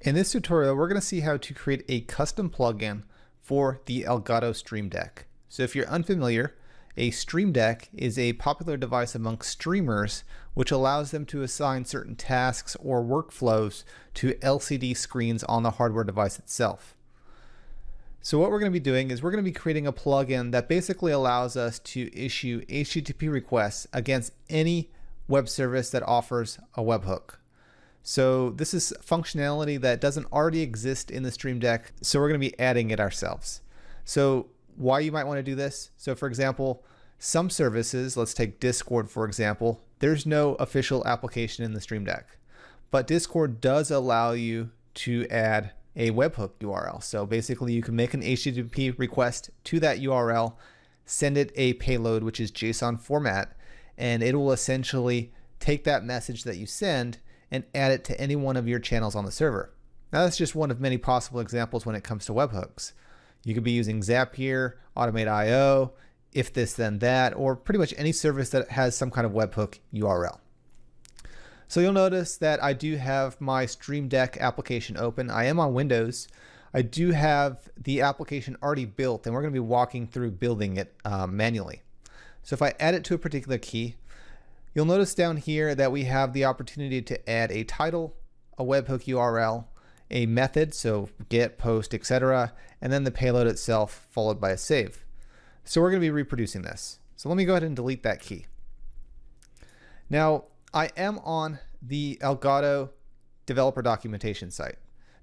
In this tutorial, we're going to see how to create a custom plugin for the Elgato Stream Deck. So if you're unfamiliar, a Stream Deck is a popular device amongst streamers, which allows them to assign certain tasks or workflows to LCD screens on the hardware device itself. So what we're going to be doing is we're going to be creating a plugin that basically allows us to issue HTTP requests against any web service that offers a webhook. So this is functionality that doesn't already exist in the Stream Deck, so we're going to be adding it ourselves. So why you might want to do this? So for example, some services, let's take Discord for example, there's no official application in the Stream Deck, but Discord does allow you to add a webhook URL. So basically you can make an HTTP request to that URL, send it a payload, which is JSON format, and it will essentially take that message that you send and add it to any one of your channels on the server. Now that's just one of many possible examples when it comes to webhooks. You could be using Zapier, Automate.io, if this then that, or pretty much any service that has some kind of webhook URL. So you'll notice that I do have my Stream Deck application open. I am on Windows. I do have the application already built, and we're going to be walking through building it manually. So if I add it to a particular key, you'll notice down here that we have the opportunity to add a title, a webhook URL, a method, so get, post, etc., and then the payload itself followed by a save. So we're going to be reproducing this. So let me go ahead and delete that key. Now I am on the Elgato developer documentation site.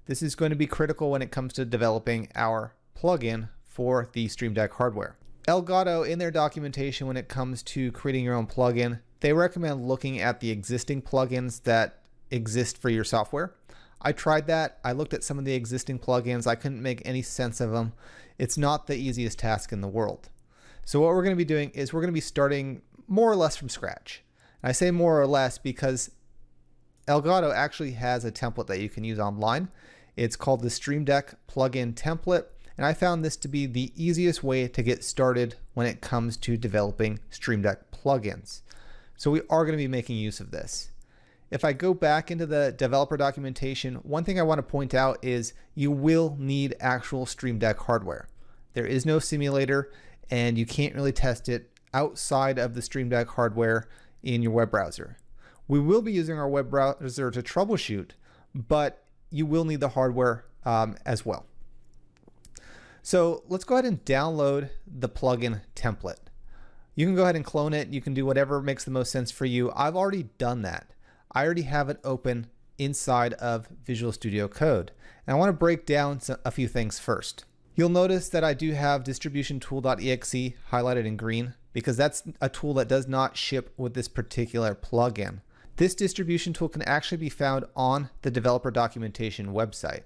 This is going to be critical when it comes to developing our plugin for the Stream Deck hardware. Elgato, in their documentation when it comes to creating your own plugin, they recommend looking at the existing plugins that exist for your software. I tried that. I looked at some of the existing plugins. I couldn't make any sense of them. It's not the easiest task in the world. So what we're going to be doing is we're going to be starting more or less from scratch. And I say more or less because Elgato actually has a template that you can use online. It's called the Stream Deck plugin template. And I found this to be the easiest way to get started when it comes to developing Stream Deck plugins. So we are going to be making use of this. If I go back into the developer documentation, one thing I want to point out is you will need actual Stream Deck hardware. There is no simulator, and you can't really test it outside of the Stream Deck hardware in your web browser. We will be using our web browser to troubleshoot, but you will need the hardware as well. So let's go ahead and download the plugin template. You can go ahead and clone it. You can do whatever makes the most sense for you. I've already done that. I already have it open inside of Visual Studio Code. And I want to break down a few things first. You'll notice that I do have distributiontool.exe highlighted in green because that's a tool that does not ship with this particular plugin. This distribution tool can actually be found on the developer documentation website.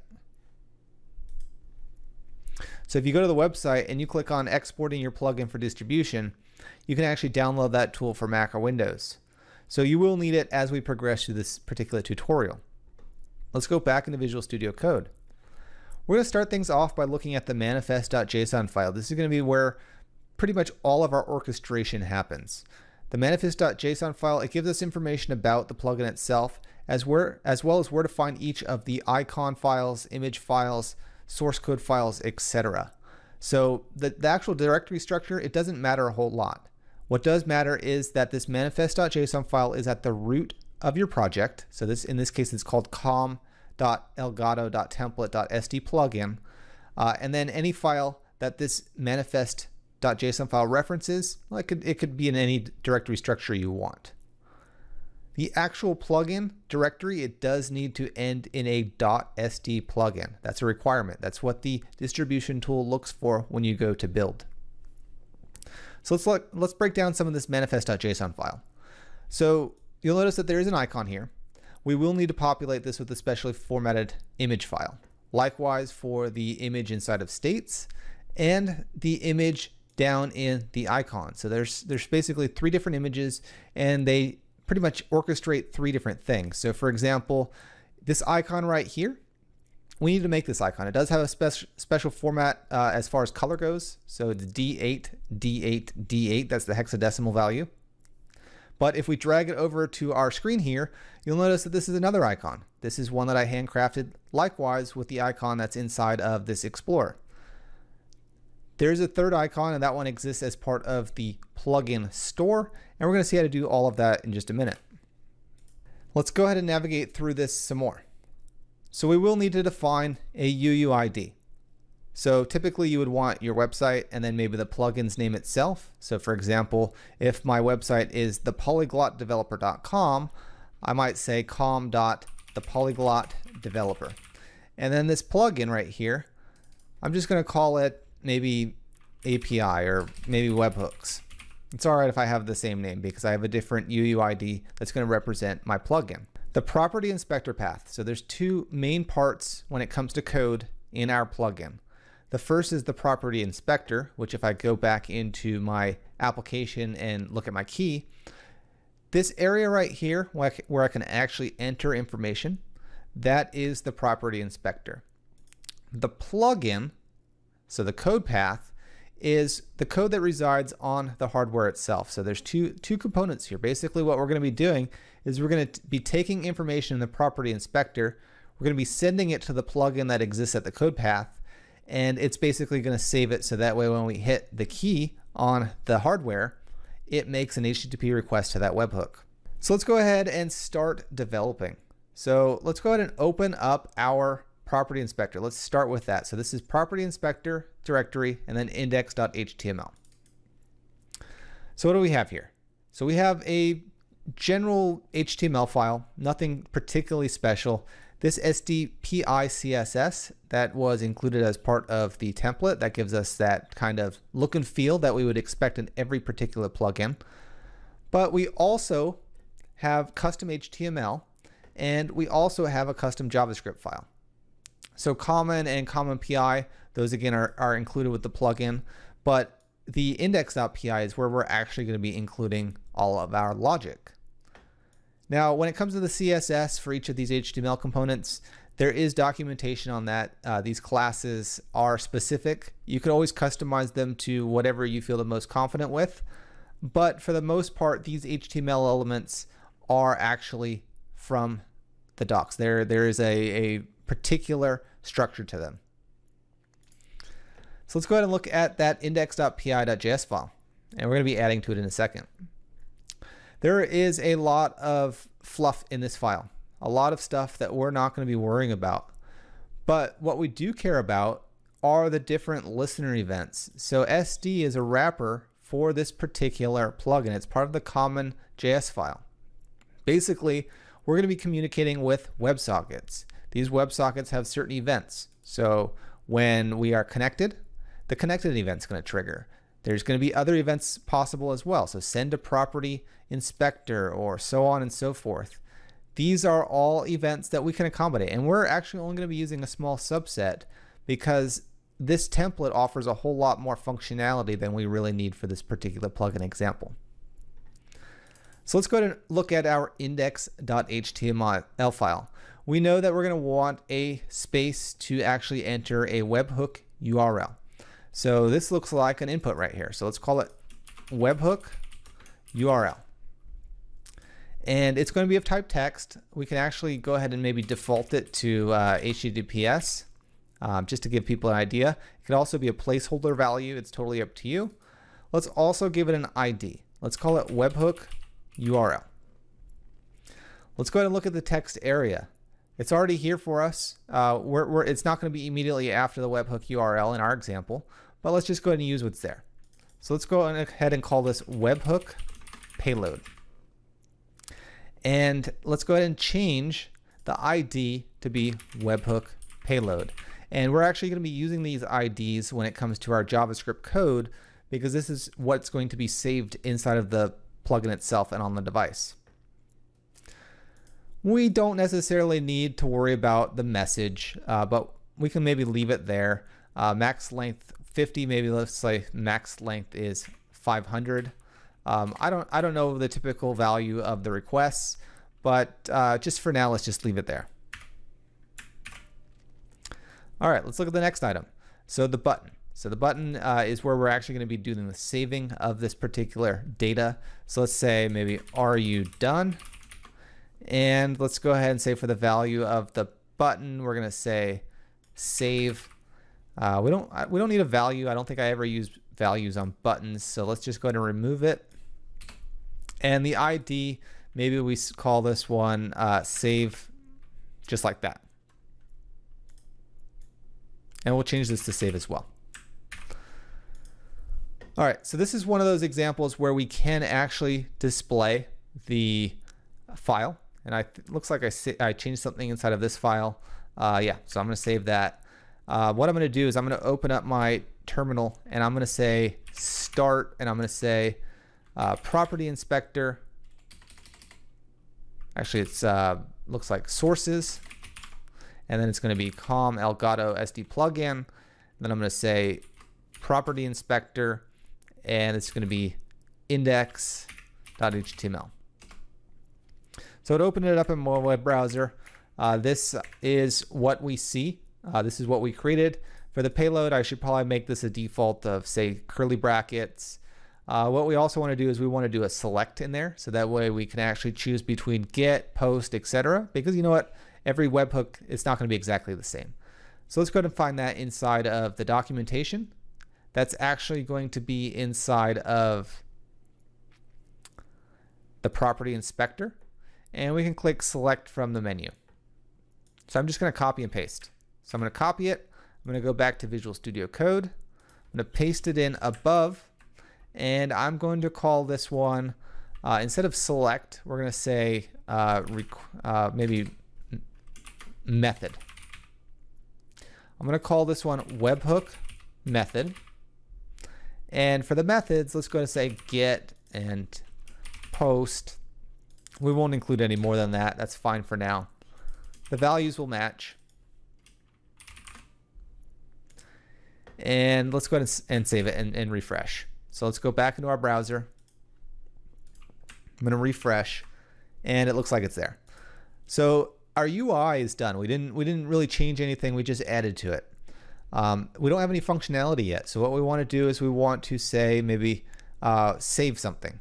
So if you go to the website and you click on exporting your plugin for distribution, you can actually download that tool for Mac or Windows. So you will need it as we progress through this particular tutorial. Let's go back into Visual Studio Code. We're going to start things off by looking at the manifest.json file. This is going to be where pretty much all of our orchestration happens. The manifest.json file, it gives us information about the plugin itself, as well as where to find each of the icon files, image files, source code files, etc. So the actual directory structure, it doesn't matter a whole lot. What does matter is that this manifest.json file is at the root of your project. So in this case, it's called com.elgato.template.sd plugin. And then any file that this manifest.json file references, well, it could be in any directory structure you want. The actual plugin directory, it does need to end in a .sd plugin. That's a requirement. That's what the distribution tool looks for when you go to build. So let's break down some of this manifest.json file. So you'll notice that there is an icon here. We will need to populate this with a specially formatted image file. Likewise for the image inside of states and the image down in the icon. So there's basically three different images, and they pretty much orchestrate three different things. So for example, this icon right here, we need to make this icon. It does have a special format as far as color goes. So it's D8, D8, D8, that's the hexadecimal value. But if we drag it over to our screen here, you'll notice that this is another icon. This is one that I handcrafted, likewise with the icon that's inside of this Explorer. There's a third icon, and that one exists as part of the plugin store, and we're going to see how to do all of that in just a minute. Let's go ahead and navigate through this some more. So we will need to define a UUID. So typically you would want your website and then maybe the plugin's name itself. So for example, if my website is thepolyglotdeveloper.com, I might say com.thepolyglotdeveloper. And then this plugin right here, I'm just going to call it maybe API or maybe Webhooks. It's all right if I have the same name because I have a different UUID that's going to represent my plugin. The property inspector path. So there's two main parts when it comes to code in our plugin. The first is the property inspector, which if I go back into my application and look at my key, this area right here where I can actually enter information, that is the property inspector. The plugin, so the code path, is the code that resides on the hardware itself. So there's two components here. Basically what we're going to be doing is we're going to be taking information in the property inspector, we're going to be sending it to the plugin that exists at the code path, and it's basically going to save it so that way when we hit the key on the hardware, it makes an HTTP request to that webhook. So let's go ahead and start developing. So let's go ahead and open up our property inspector. Let's start with that. So this is property inspector directory and then index.html. So what do we have here? So we have a general HTML file, nothing particularly special. This SDPI CSS that was included as part of the template that gives us that kind of look and feel that we would expect in every particular plugin. But we also have custom HTML and we also have a custom JavaScript file. So common and common PI, those again are included with the plugin, but the index.py is where we're actually going to be including all of our logic. Now, when it comes to the CSS for each of these HTML components, there is documentation on that. These classes are specific. You can always customize them to whatever you feel the most confident with. But for the most part, these HTML elements are actually from the docs. There is a particular structure to them. So let's go ahead and look at that index.py.js file. And we're going to be adding to it in a second. There is a lot of fluff in this file, a lot of stuff that we're not going to be worrying about. But what we do care about are the different listener events. So SD is a wrapper for this particular plugin. It's part of the common JS file. Basically, we're going to be communicating with WebSockets. These WebSockets have certain events. So when we are connected, the connected event is going to trigger. There's going to be other events possible as well. So send a property inspector or so on and so forth. These are all events that we can accommodate. And we're actually only going to be using a small subset because this template offers a whole lot more functionality than we really need for this particular plugin example. So let's go ahead and look at our index.html file. We know that we're going to want a space to actually enter a webhook URL. So this looks like an input right here. So let's call it webhook URL. And it's going to be of type text. We can actually go ahead and maybe default it to HTTPS just to give people an idea. It could also be a placeholder value. It's totally up to you. Let's also give it an ID. Let's call it webhook URL. Let's go ahead and look at the text area. It's already here for us. It's not going to be immediately after the webhook URL in our example, but let's just go ahead and use what's there. So let's go ahead and call this webhook payload. And let's go ahead and change the ID to be webhook payload. And we're actually going to be using these IDs when it comes to our JavaScript code because this is what's going to be saved inside of the plugin itself and on the device. We don't necessarily need to worry about the message, but we can maybe leave it there. Max length 50, maybe let's say max length is 500. I don't know the typical value of the requests, but just for now, let's just leave it there. All right, let's look at the next item. So the button. So the button is where we're actually going to be doing the saving of this particular data. So let's say maybe, are you done? And let's go ahead and say for the value of the button, we're going to say save. We don't need a value. I don't think I ever use values on buttons. So let's just go ahead and remove it. And the ID, maybe we call this one save, just like that. And we'll change this to save as well. All right, so this is one of those examples where we can actually display the file. And it looks like I changed something inside of this file. Yeah, so I'm going to save that. What I'm going to do is I'm going to open up my terminal and I'm going to say start, and I'm going to say property inspector. Actually, it's looks like sources, and then it's going to be com Elgato SD plugin. Then I'm going to say property inspector, and it's going to be index.html. So it opened it up in my web browser. This is what we see. This is what we created. For the payload, I should probably make this a default of, say, curly brackets. What we also want to do is we want to do a select in there, so that way we can actually choose between get, post, etc. Because you know what? Every webhook is not going to be exactly the same. So let's go ahead and find that inside of the documentation. That's actually going to be inside of the property inspector. And we can click select from the menu. So I'm just going to copy and paste. So I'm going to copy it. I'm going to go back to Visual Studio Code. I'm going to paste it in above. And I'm going to call this one, instead of select, we're going to say maybe method. I'm going to call this one webhook method. And for the methods, let's go and say get and post. We won't include any more than that. That's fine for now. The values will match. And let's go ahead and save it and refresh. So let's go back into our browser. I'm going to refresh, and it looks like it's there. So our UI is done. We didn't really change anything. We just added to it. We don't have any functionality yet. So what we want to do is we want to say maybe save something.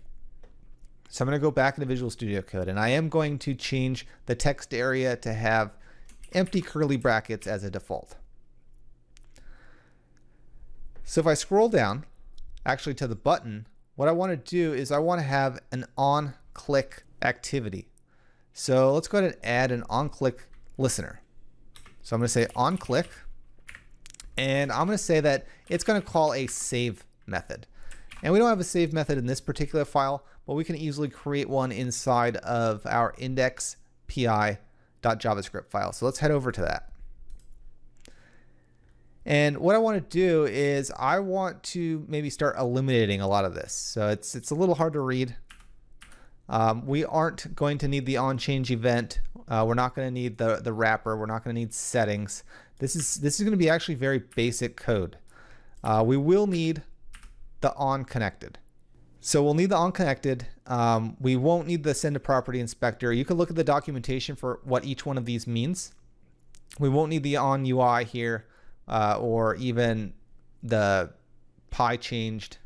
So I'm going to go back into Visual Studio Code, and I am going to change the text area to have empty curly brackets as a default. So if I scroll down, actually to the button, what I want to do is I want to have an on-click activity. So let's go ahead and add an on-click listener. So I'm going to say on-click, and I'm going to say that it's going to call a save method. And we don't have a save method in this particular file, but we can easily create one inside of our index.py.javascript file. So let's head over to that. And what I want to do is I want to maybe start eliminating a lot of this. So it's a little hard to read. We aren't going to need the onChange event. We're not going to need the wrapper. We're not going to need settings. This is going to be actually very basic code. We will need the onConnected. So we'll need the onConnected. We won't need the send to property inspector. You can look at the documentation for what each one of these means. We won't need the on UI here. Or even the pie changed.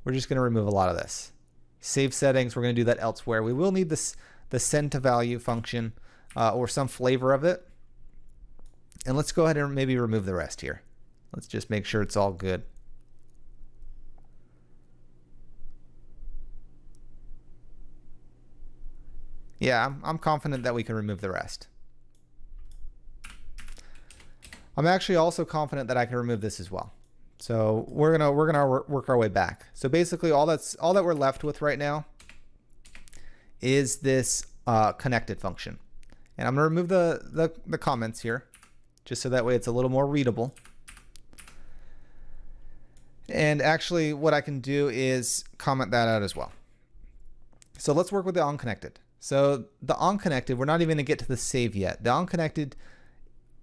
We're just going to remove a lot of this. Save settings, we're going to do that elsewhere. We will need this, the send to value function or some flavor of it. And let's go ahead and maybe remove the rest here. Let's just make sure it's all good. Yeah, I'm confident that we can remove the rest. I'm actually also confident that I can remove this as well. So we're gonna work our way back. So basically all that we're left with right now is this connected function. And I'm gonna remove the comments here, just so that way it's a little more readable. And actually what I can do is comment that out as well. So let's work with the onConnected. So the onConnected, we're not even gonna get to the save yet. The onConnected,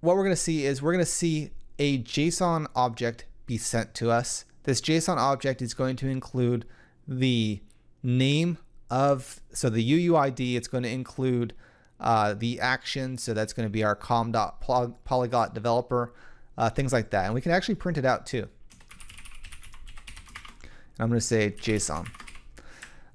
what we're going to see is we're going to see a JSON object be sent to us. This JSON object is going to include the name of, so the UUID, it's going to include the action, so that's going to be our com.polyglot developer. things like that. And we can actually print it out too. And I'm going to say JSON.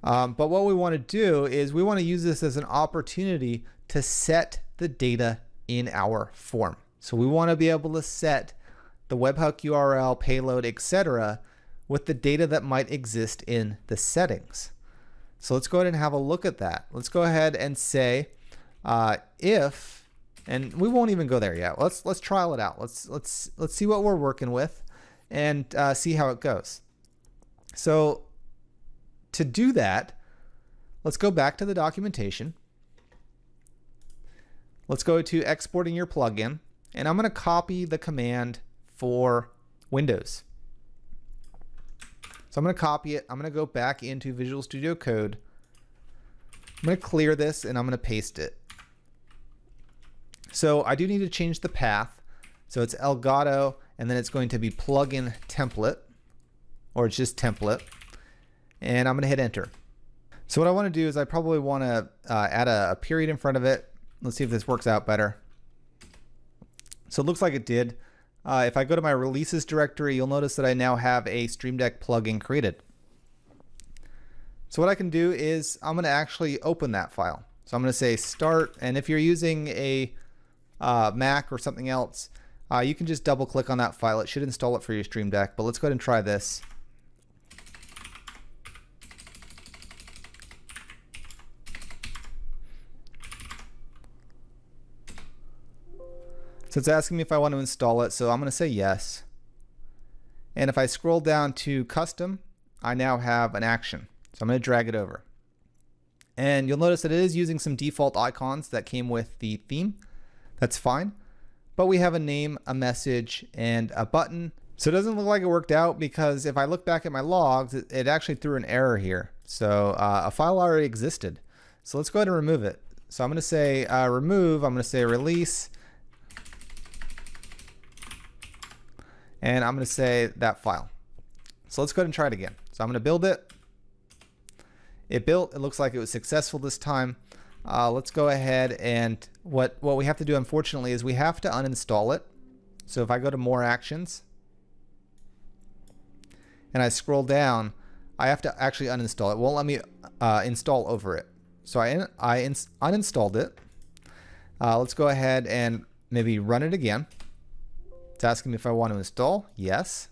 But what we want to do is we want to use this as an opportunity to set the data in our form. So we want to be able to set the webhook URL, payload, etc. with the data that might exist in the settings. So let's go ahead and have a look at that. Let's go ahead and say if, and we won't even go there yet. Let's trial it out. Let's see what we're working with and see how it goes. So to do that, let's go back to the documentation. Let's go to exporting your plugin, and I'm going to copy the command for Windows. So I'm going to copy it. I'm going to go back into Visual Studio Code. I'm going to clear this and I'm going to paste it. So I do need to change the path. So it's Elgato, and then it's going to be plugin template, or it's just template. And I'm going to hit enter. So what I want to do is I probably want to add a period in front of it. Let's see if this works out better. So it looks like it did. If I go to my releases directory, you'll notice that I now have a Stream Deck plugin created. So what I can do is I'm going to actually open that file. So I'm going to say start, and if you're using a Mac or something else, you can just double click on that file. It should install it for your Stream Deck, but let's go ahead and try this. So it's asking me if I want to install it, so I'm going to say yes. And if I scroll down to custom, I now have an action. So I'm going to drag it over. And you'll notice that it is using some default icons that came with the theme. That's fine. But we have a name, a message, and a button. So it doesn't look like it worked out, because if I look back at my logs, it actually threw an error here. So a file already existed. So let's go ahead and remove it. So I'm going to say remove, I'm going to say release, and I'm going to say that file. So let's go ahead and try it again. So I'm going to build it. It built. It looks like it was successful this time. Let's go ahead, and what we have to do, unfortunately, is we have to uninstall it. So if I go to more actions and I scroll down, I have to actually uninstall it. It won't let me install over it. So I uninstalled it. Let's go ahead and maybe run it again. It's asking me if I want to install. Yes.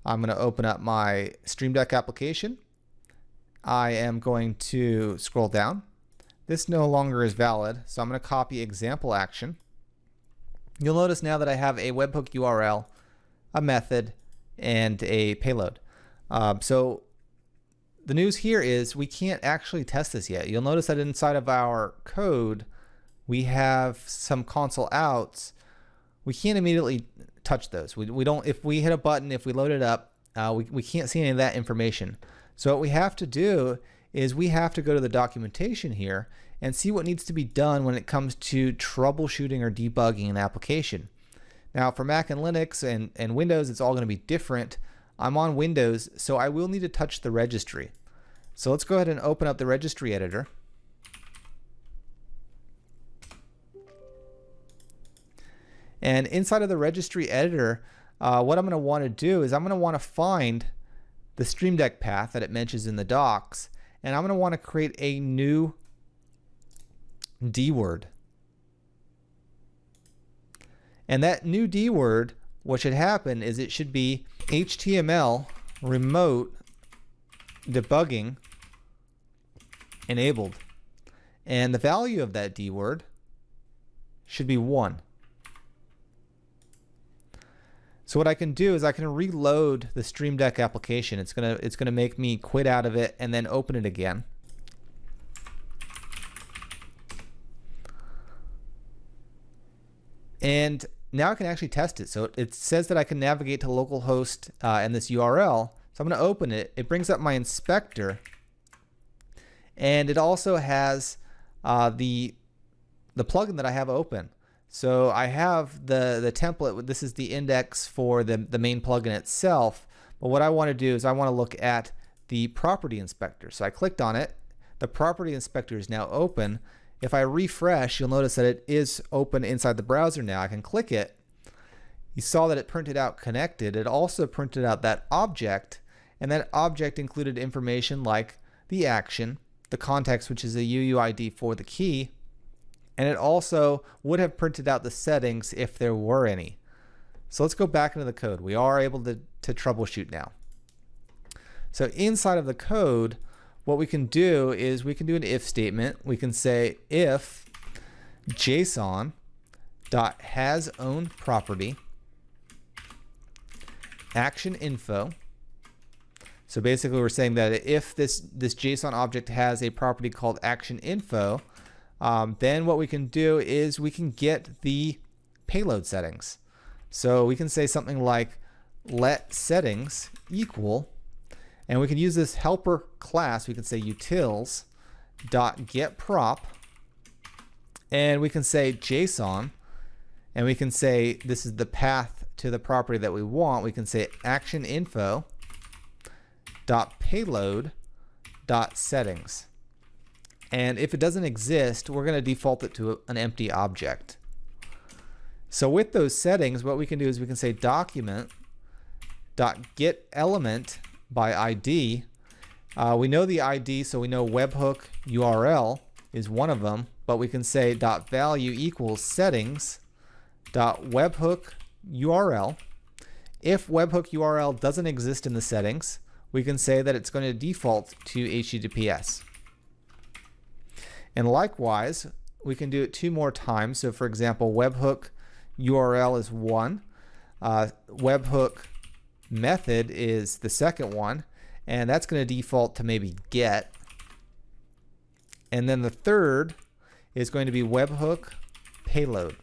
I'm going to open up my Stream Deck application. I am going to scroll down. This no longer is valid, so I'm going to copy example action. You'll notice now that I have a webhook URL, a method, and a payload. So the news here is we can't actually test this yet. You'll notice that inside of our code, we have some console outs. We can't immediately touch those. We don't. If we hit a button, if we load it up, we can't see any of that information. So what we have to do is we have to go to the documentation here and see what needs to be done when it comes to troubleshooting or debugging an application. Now for Mac and Linux and Windows, it's all going to be different. I'm on Windows, so I will need to touch the registry. So let's go ahead and open up the Registry Editor. And inside of the Registry Editor, what I'm going to want to do is I'm going to want to find the Stream Deck path that it mentions in the docs, and I'm going to want to create a new D word. And that new D word, what should happen is it should be HTML remote debugging enabled. And the value of that D word should be 1. So what I can do is I can reload the Stream Deck application. It's gonna make me quit out of it and then open it again. And now I can actually test it. So it says that I can navigate to localhost and this URL. So I'm going to open it. It brings up my inspector, and it also has the plugin that I have open. So I have the template. This is the index for the main plugin itself. But what I want to do is I want to look at the property inspector. So I clicked on it. The property inspector is now open. If I refresh, you'll notice that it is open inside the browser now. I can click it, you saw that it printed out connected. It also printed out that object, and that object included information like the action, the context, which is a UUID for the key, and it also would have printed out the settings if there were any. So let's go back into the code. We are able to troubleshoot now. So inside of the code, what we can do is we can do an if statement. We can say if JSON.hasOwnProperty action info. So basically we're saying that if this JSON object has a property called action info, then what we can do is we can get the payload settings. So we can say something like let settings equal, and we can use this helper class. We can say utils.getProp, and we can say JSON, and we can say this is the path to the property that we want. We can say action info payload settings, and if it doesn't exist, we're going to default it to an empty object. So with those settings, what we can do is we can say document.getElement by ID. We know the ID, so we know webhook URL is one of them, but we can say .value equals settings .webhook URL. If webhook URL doesn't exist in the settings, we can say that it's going to default to HTTPS. And likewise, we can do it 2 more times. So for example, webhook URL is 1, webhook method is the second one, and that's going to default to maybe get. And then the third is going to be webhook payload,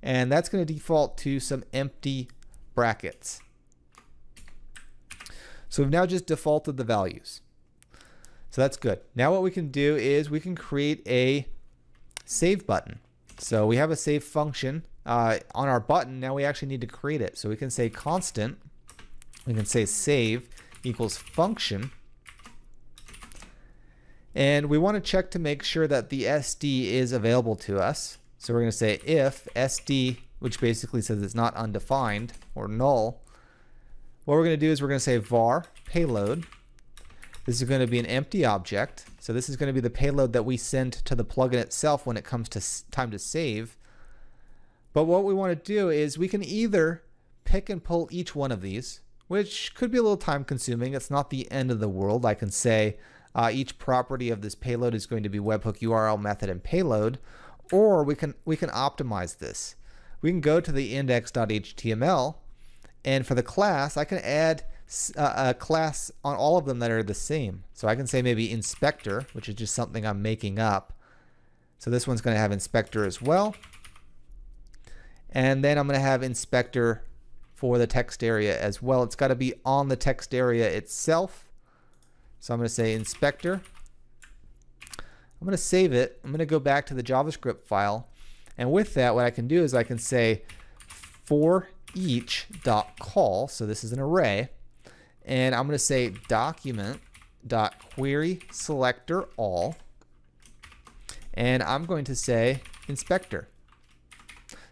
and that's going to default to some empty brackets. So we've now just defaulted the values. So that's good. Now what we can do is we can create a save button. So we have a save function on our button. Now we actually need to create it. So we can say constant, we can say save equals function, and we want to check to make sure that the SD is available to us. So we're going to say if SD, which basically says it's not undefined or null. What we're going to do is we're going to say var payload. This is going to be an empty object. So this is going to be the payload that we send to the plugin itself when it comes to time to save. But what we want to do is we can either pick and pull each one of these, which could be a little time consuming. It's not the end of the world. I can say each property of this payload is going to be webhook URL method and payload, or we can optimize this. We can go to the index.html, and for the class, I can add a class on all of them that are the same. So I can say maybe inspector, which is just something I'm making up. So this one's going to have inspector as well. And then I'm going to have inspector for the text area as well. It's got to be on the text area itself. So I'm going to say inspector. I'm going to save it. I'm going to go back to the JavaScript file. And with that, what I can do is I can say for each.call. So this is an array. And I'm going to say document.querySelectorAll. And I'm going to say inspector.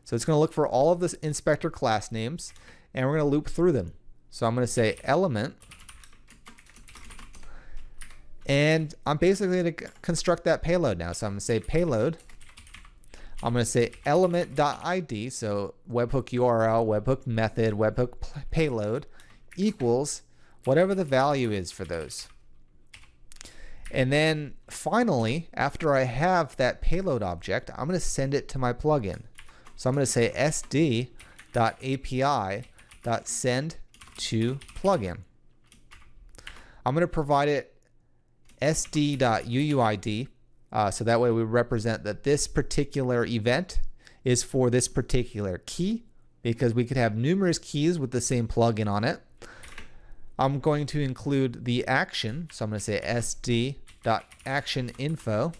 So it's going to look for all of the inspector class names, and we're going to loop through them. So I'm going to say element, and I'm basically going to construct that payload now. So I'm going to say payload. I'm going to say element.id, so webhook URL, webhook method, webhook payload equals whatever the value is for those. And then finally, after I have that payload object, I'm going to send it to my plugin. So I'm going to say sd.api.send to plugin. I'm going to provide it sd.uuid, so that way we represent that this particular event is for this particular key, because we could have numerous keys with the same plugin on it. I'm going to include the action, so I'm going to say sd.actionInfo,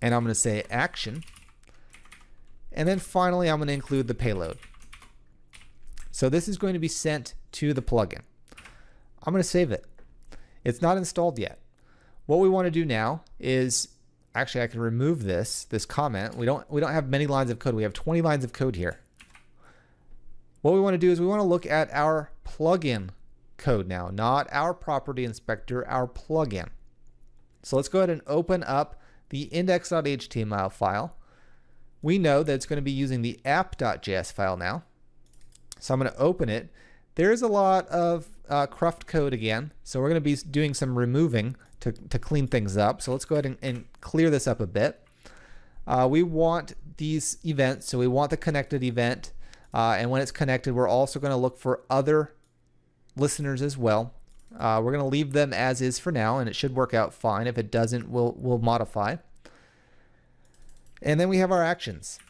and I'm going to say action. And then finally, I'm going to include the payload. So this is going to be sent to the plugin. I'm going to save it. It's not installed yet. What we want to do now is, actually I can remove this comment. We don't have many lines of code. We have 20 lines of code here. what we want to do is we want to look at our plugin code now, not our property inspector, our plugin. So let's go ahead and open up the index.html file. We know that it's going to be using the app.js file now. So I'm going to open it. There's a lot of cruft code again. So we're going to be doing some removing to clean things up. So let's go ahead and clear this up a bit. We want these events. So we want the connected event. And when it's connected, we're also going to look for other listeners as well. We're going to leave them as is for now, and it should work out fine. If it doesn't, we'll modify. And then we have our actions.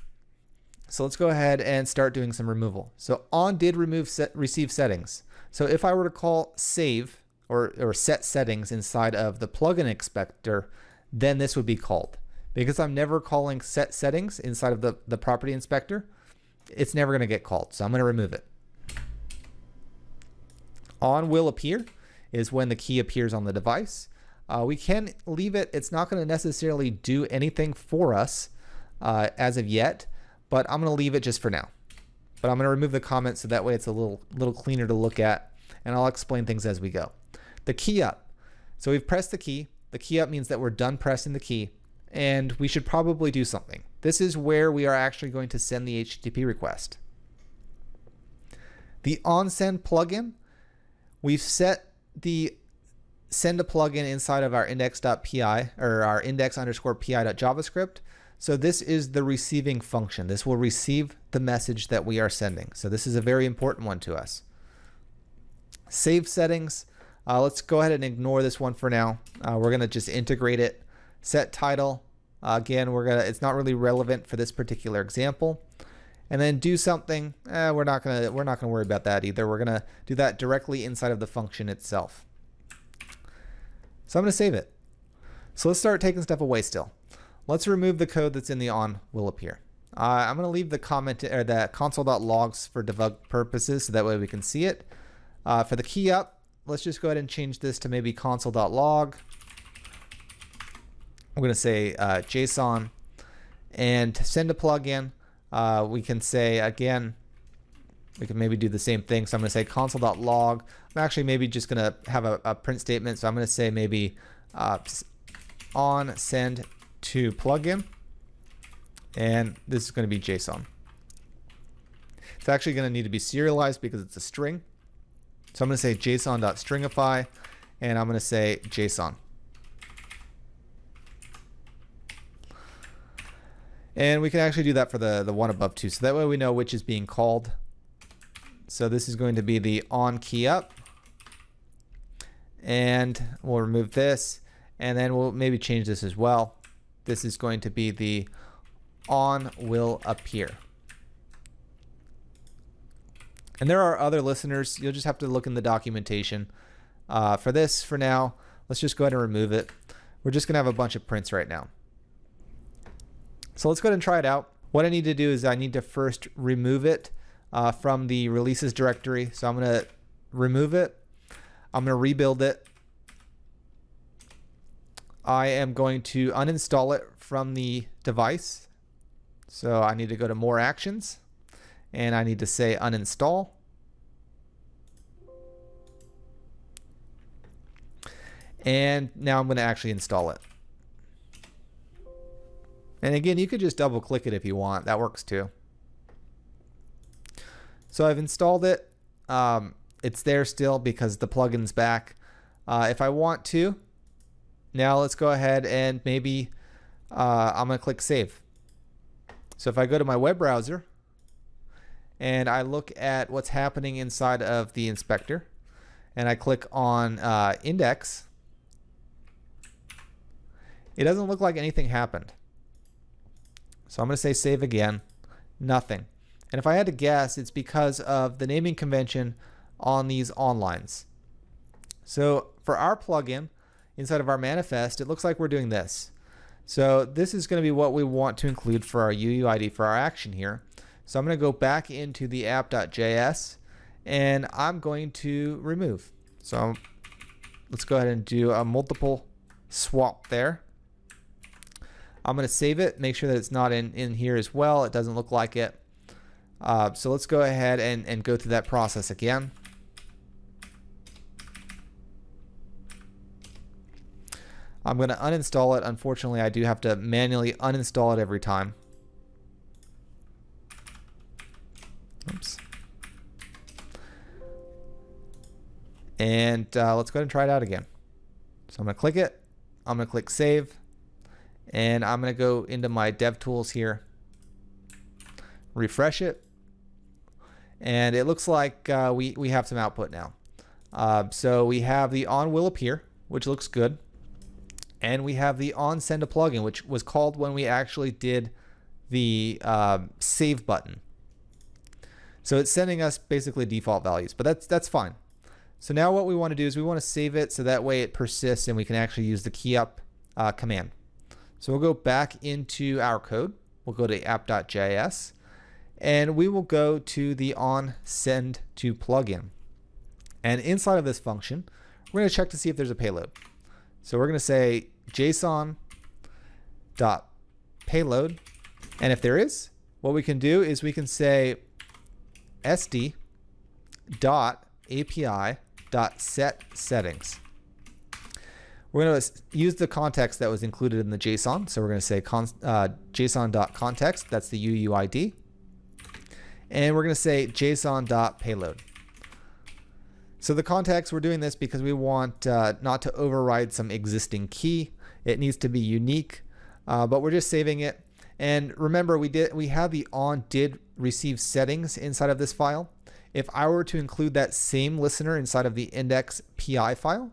So let's go ahead and start doing some removal. So on did remove receive settings. So if I were to call save or set settings inside of the plugin inspector, then this would be called. Because I'm never calling set settings inside of the property inspector, it's never going to get called. So I'm going to remove it. On will appear is when the key appears on the device. We can leave it. It's not going to necessarily do anything for us as of yet, but I'm going to leave it just for now. But I'm going to remove the comment so that way it's a little cleaner to look at, and I'll explain things as we go. The key up. So we've pressed the key. The key up means that we're done pressing the key, and we should probably do something. This is where we are actually going to send the HTTP request. The onSend plugin, we've set the send a plugin inside of our index.py or our index_pi.javascript. So this is the receiving function. This will receive the message that we are sending. So this is a very important one to us. Save settings. Let's go ahead and ignore this one for now. We're going to just integrate it. Set title. Again, it's not really relevant for this particular example. And then do something. We're not gonna worry about that either. We're gonna do that directly inside of the function itself. So I'm gonna save it. So let's start taking stuff away still. Let's remove the code that's in the on will appear. I'm gonna leave the comment or the console.logs for debug purposes, so that way we can see it. For the key up, let's just go ahead and change this to maybe console.log. I'm gonna say JSON, and send a plugin. We can say, again, we can maybe do the same thing. So I'm going to say console.log. I'm actually maybe just going to have a print statement. So I'm going to say maybe on send to plugin. And this is going to be JSON. It's actually going to need to be serialized because it's a string. So I'm going to say json.stringify, and I'm going to say JSON. And we can actually do that for the one above too. So that way we know which is being called. So this is going to be the on key up. And we'll remove this. And then we'll maybe change this as well. This is going to be the on will appear. And there are other listeners. You'll just have to look in the documentation. For this, for now, let's just go ahead and remove it. We're just going to have a bunch of prints right now. So let's go ahead and try it out. What I need to do is I need to first remove it from the releases directory. So I'm going to remove it. I'm going to rebuild it. I am going to uninstall it from the device. So I need to go to more actions, and I need to say uninstall. And now I'm going to actually install it. And again, you could just double click it if you want. That works too. So I've installed it. It's there still because the plugin's back. If I want to, now let's go ahead and maybe I'm going to click save. So if I go to my web browser and I look at what's happening inside of the inspector and I click on index, it doesn't look like anything happened. So I'm going to say save again, nothing. And if I had to guess, it's because of the naming convention on these onlines. So for our plugin, inside of our manifest, it looks like we're doing this. So this is going to be what we want to include for our Uuid for our action here. So I'm going to go back into the app.js and I'm going to remove. So let's go ahead and do a multiple swap there. I'm going to save it, make sure that it's not in here as well. It doesn't look like it. So let's go ahead and go through that process again. I'm going to uninstall it. Unfortunately, I do have to manually uninstall it every time. Oops. And let's go ahead and try it out again. So I'm going to click it. I'm going to click save. And I'm going to go into my DevTools here. Refresh it. And it looks like we have some output now. So we have the on will appear, which looks good. And we have the on send a plugin, which was called when we actually did the save button. So it's sending us basically default values, but that's fine. So now what we want to do is we want to save it so that way it persists and we can actually use the key up command. So we'll go back into our code. We'll go to app.js and we will go to the on send to plugin. And inside of this function, we're going to check to see if there's a payload. So we're going to say json.payload. And if there is, what we can do is we can say sd.api.setSettings. We're going to use the context that was included in the JSON. So we're going to say json.context. That's the UUID. And we're going to say json.payload. So the context, we're doing this because we want not to override some existing key. It needs to be unique, but we're just saving it. And remember, we have the on did receive settings inside of this file. If I were to include that same listener inside of the index PI file,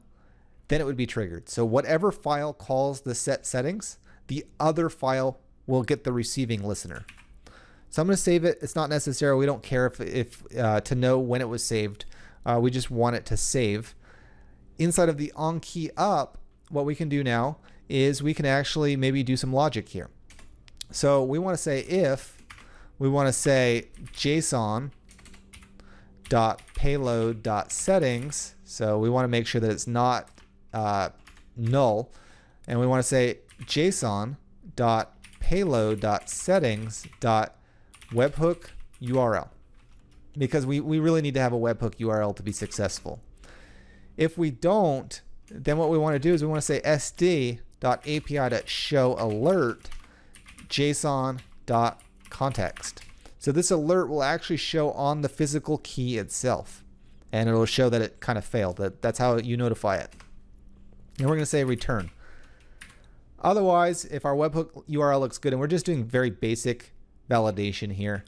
then it would be triggered. So whatever file calls the set settings, the other file will get the receiving listener. So I'm going to save it. It's not necessary. We don't care if to know when it was saved. We just want it to save. Inside of the on key up, what we can do now is we can actually maybe do some logic here. So we want to say if we want to say json.payload.settings. So we want to make sure that it's not null. And we want to say json.payload.settings.webhook URL. Because we really need to have a webhook URL to be successful. If we don't, then what we want to do is we want to say sd.api.showAlert json.context. So this alert will actually show on the physical key itself. And it'll show that it kind of failed. That's how you notify it. And we're going to say return. Otherwise, if our webhook URL looks good, and we're just doing very basic validation here,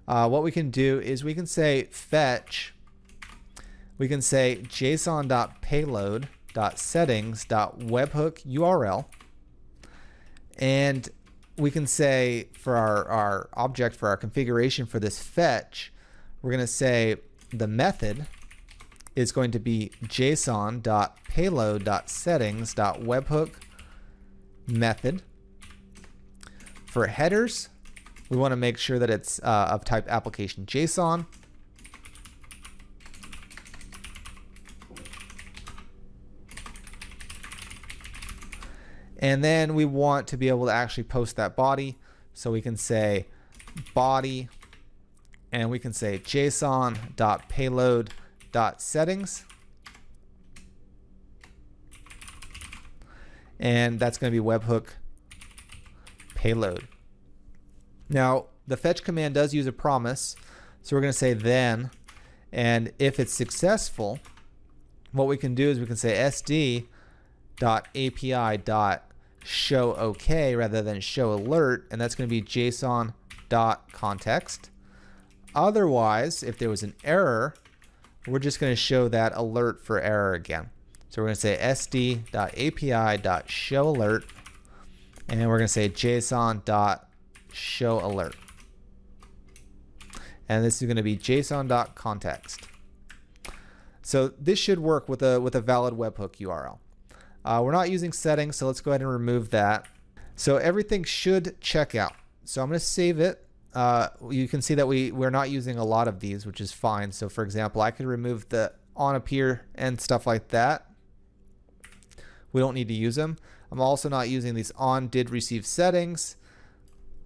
what we can do is we can say fetch. We can say json.payload.settings.webhook URL. And we can say for our object, for our configuration for this fetch, we're going to say the method is going to be json.payload.settings.webhook method. For headers, we want to make sure that it's of type application JSON. And then we want to be able to actually post that body. So we can say body, and we can say json.payload.settings. And that's going to be webhook payload. Now, the fetch command does use a promise. So we're going to say then, and if it's successful, what we can do is we can say sd.api.showOK rather than show alert, and that's going to be json.context. Otherwise, if there was an error, we're just going to show that alert for error again. So we're going to say sd.api.showAlert, and we're going to say json.showAlert. And this is going to be json.context. So this should work with a valid webhook URL. We're not using settings, so let's go ahead and remove that. So everything should check out. So I'm going to save it. You can see that we're not using a lot of these, which is fine. So for example, I could remove the on appear and stuff like that. We don't need to use them. I'm also not using these on did receive settings.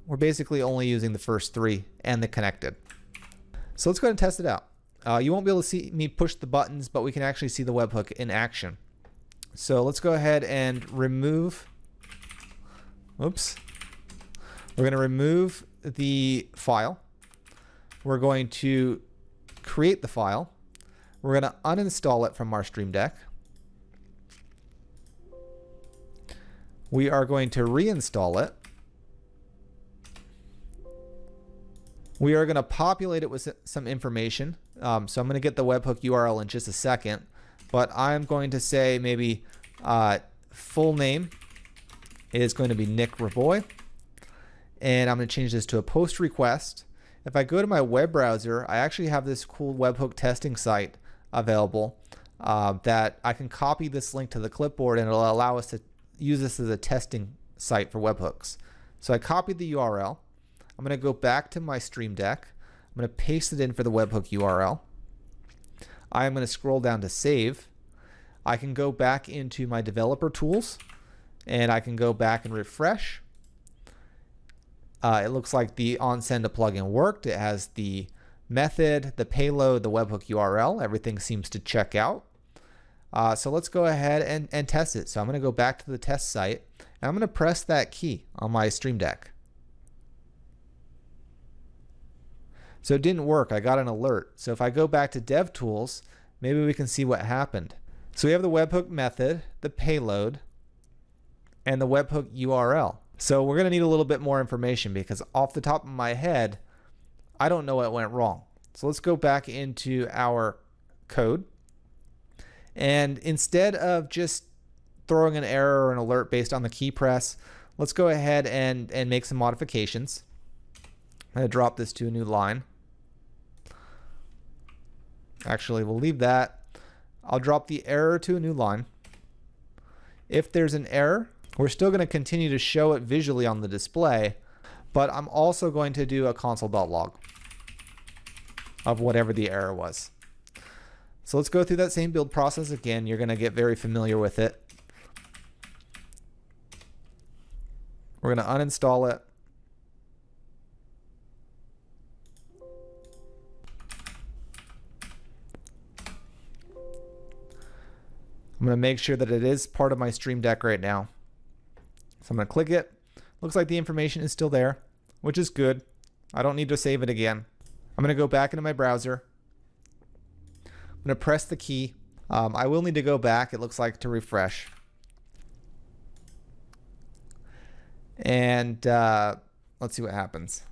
We're basically only using the first three and the connected. So let's go ahead and test it out. You won't be able to see me push the buttons, but we can actually see the webhook in action. So let's go ahead and remove, oops. We're going to remove the file. We're going to create the file. We're going to uninstall it from our Stream Deck. We are going to reinstall it. We are going to populate it with some information. So I'm going to get the webhook URL in just a second, but I'm going to say maybe full name is going to be Nick Raboy. And I'm going to change this to a post request. If I go to my web browser, I actually have this cool webhook testing site available that I can copy this link to the clipboard, and it'll allow us to use this as a testing site for webhooks. So I copied the URL. I'm going to go back to my Stream Deck. I'm going to paste it in for the webhook URL. I am going to scroll down to save. I can go back into my developer tools, and I can go back and refresh. It looks like the onSend a plugin worked. It has the method, the payload, the webhook URL. Everything seems to check out. So let's go ahead and test it. So I'm going to go back to the test site, and I'm going to press that key on my Stream Deck. So it didn't work. I got an alert. So if I go back to DevTools, maybe we can see what happened. So we have the webhook method, the payload, and the webhook URL. So we're going to need a little bit more information because off the top of my head, I don't know what went wrong. So let's go back into our code. And instead of just throwing an error or an alert based on the key press, let's go ahead and make some modifications. I'm going to drop this to a new line. Actually, we'll leave that. I'll drop the error to a new line. If there's an error, we're still going to continue to show it visually on the display, but I'm also going to do a console.log of whatever the error was. So let's go through that same build process again. You're going to get very familiar with it. We're going to uninstall it. I'm going to make sure that it is part of my Stream Deck right now. So I'm going to click it. Looks like the information is still there, which is good. I don't need to save it again. I'm going to go back into my browser. I'm going to press the key. I will need to go back, it looks like, to refresh. And let's see what happens.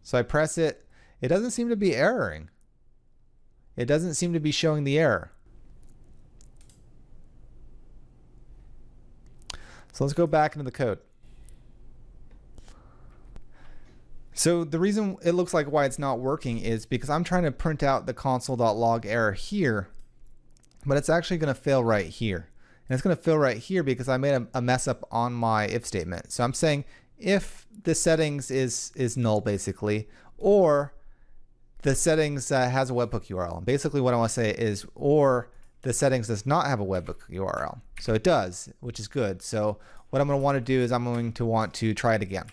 So I press it. It doesn't seem to be erroring. It doesn't seem to be showing the error. So let's go back into the code. So the reason it looks like why it's not working is because I'm trying to print out the console.log error here, but it's actually going to fail right here. And it's going to fail right here because I made a mess up on my if statement. So I'm saying if the settings is null basically, or the settings has a webhook URL. And basically what I want to say is, or the settings does not have a webhook URL. So it does, which is good. So what I'm going to want to do is I'm going to want to try it again.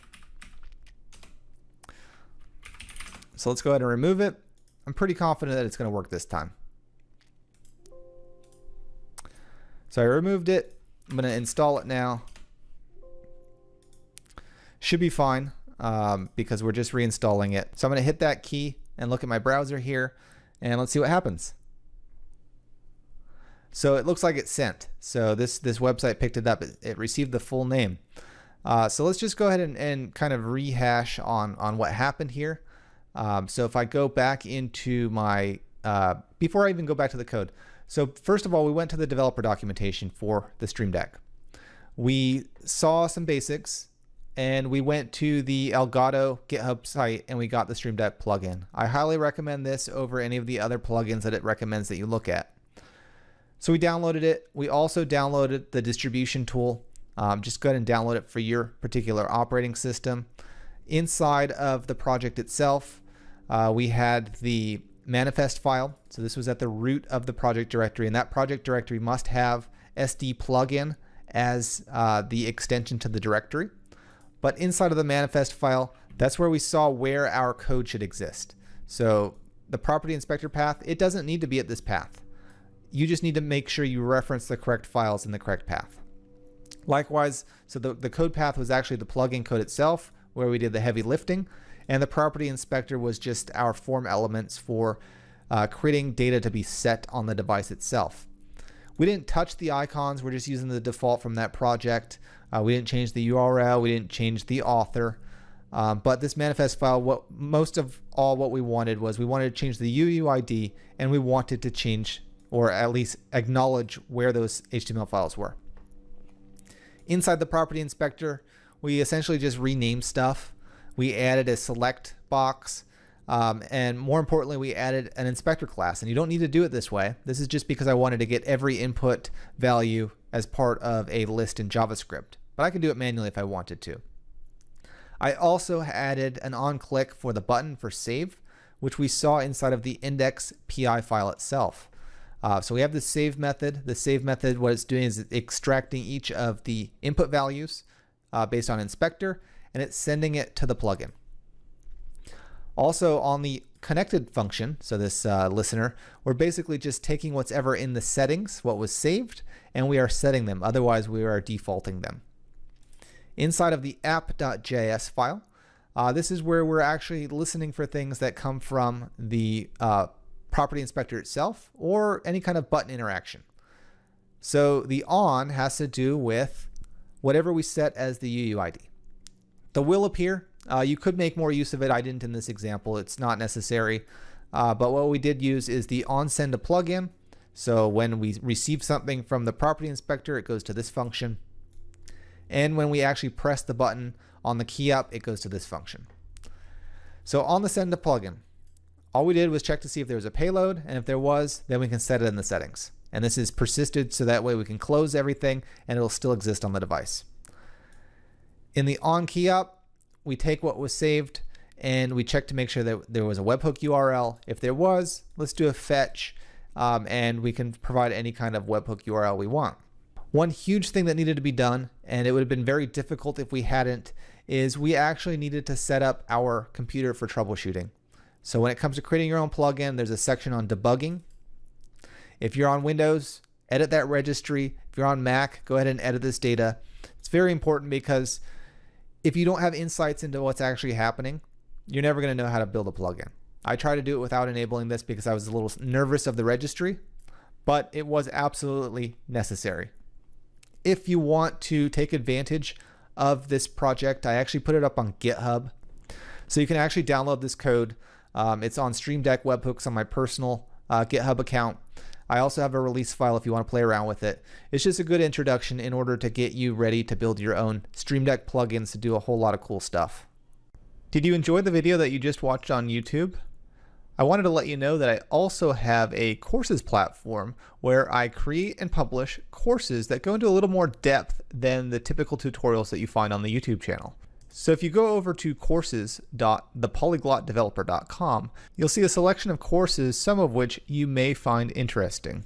So let's go ahead and remove it. I'm pretty confident that it's going to work this time. So I removed it. I'm going to install it now. Should be fine because we're just reinstalling it. So I'm going to hit that key and look at my browser here, and let's see what happens. So it looks like it's sent. So this website picked it up. It received the full name. So let's just go ahead and kind of rehash on what happened here. So if I go back into my, before I even go back to the code. So first of all, we went to the developer documentation for the Stream Deck. We saw some basics, and we went to the Elgato GitHub site and we got the Stream Deck plugin. I highly recommend this over any of the other plugins that it recommends that you look at. So we downloaded it. We also downloaded the distribution tool. Just go ahead and download it for your particular operating system. Inside of the project itself, we had the manifest file. So this was at the root of the project directory, and that project directory must have SD plugin as the extension to the directory. But inside of the manifest file, that's where we saw where our code should exist. So the property inspector path, it doesn't need to be at this path. You just need to make sure you reference the correct files in the correct path. Likewise, so the code path was actually the plugin code itself, where we did the heavy lifting, and the property inspector was just our form elements for creating data to be set on the device itself. We didn't touch the icons, we're just using the default from that project. We didn't change the URL, we didn't change the author. But this manifest file, most of all what we wanted was we wanted to change the UUID, and we wanted to change, or at least acknowledge, where those HTML files were. Inside the property inspector, we essentially just renamed stuff. We added a select box, and more importantly, we added an inspector class. And you don't need to do it this way. This is just because I wanted to get every input value as part of a list in JavaScript. But I can do it manually if I wanted to. I also added an on-click for the button for save, which we saw inside of the index.py file itself. So we have the save method. The save method, what it's doing is extracting each of the input values based on inspector, and it's sending it to the plugin. Also on the connected function, so this listener, we're basically just taking what's ever in the settings, what was saved, and we are setting them. Otherwise, we are defaulting them. Inside of the app.js file, this is where we're actually listening for things that come from the property inspector itself or any kind of button interaction. So the on has to do with whatever we set as the UUID. The will appear. You could make more use of it. I didn't in this example. It's not necessary. But what we did use is the on send to plugin. So when we receive something from the property inspector, it goes to this function. And when we actually press the button on the key up, it goes to this function. So on the send to plugin, all we did was check to see if there was a payload, and if there was, then we can set it in the settings. And this is persisted, so that way we can close everything and it'll still exist on the device. In the on key up, we take what was saved and we check to make sure that there was a webhook URL. If there was, let's do a fetch, and we can provide any kind of webhook URL we want. One huge thing that needed to be done, and it would have been very difficult if we hadn't, is we actually needed to set up our computer for troubleshooting. So when it comes to creating your own plugin, there's a section on debugging. If you're on Windows, edit that registry. If you're on Mac, go ahead and edit this data. It's very important because if you don't have insights into what's actually happening, you're never going to know how to build a plugin. I tried to do it without enabling this because I was a little nervous of the registry, but it was absolutely necessary. If you want to take advantage of this project, I actually put it up on GitHub. So you can actually download this code. It's on Stream Deck Webhooks on my personal GitHub account. I also have a release file if you want to play around with it. It's just a good introduction in order to get you ready to build your own Stream Deck plugins to do a whole lot of cool stuff. Did you enjoy the video that you just watched on YouTube? I wanted to let you know that I also have a courses platform where I create and publish courses that go into a little more depth than the typical tutorials that you find on the YouTube channel. So if you go over to courses.thepolyglotdeveloper.com, you'll see a selection of courses, some of which you may find interesting.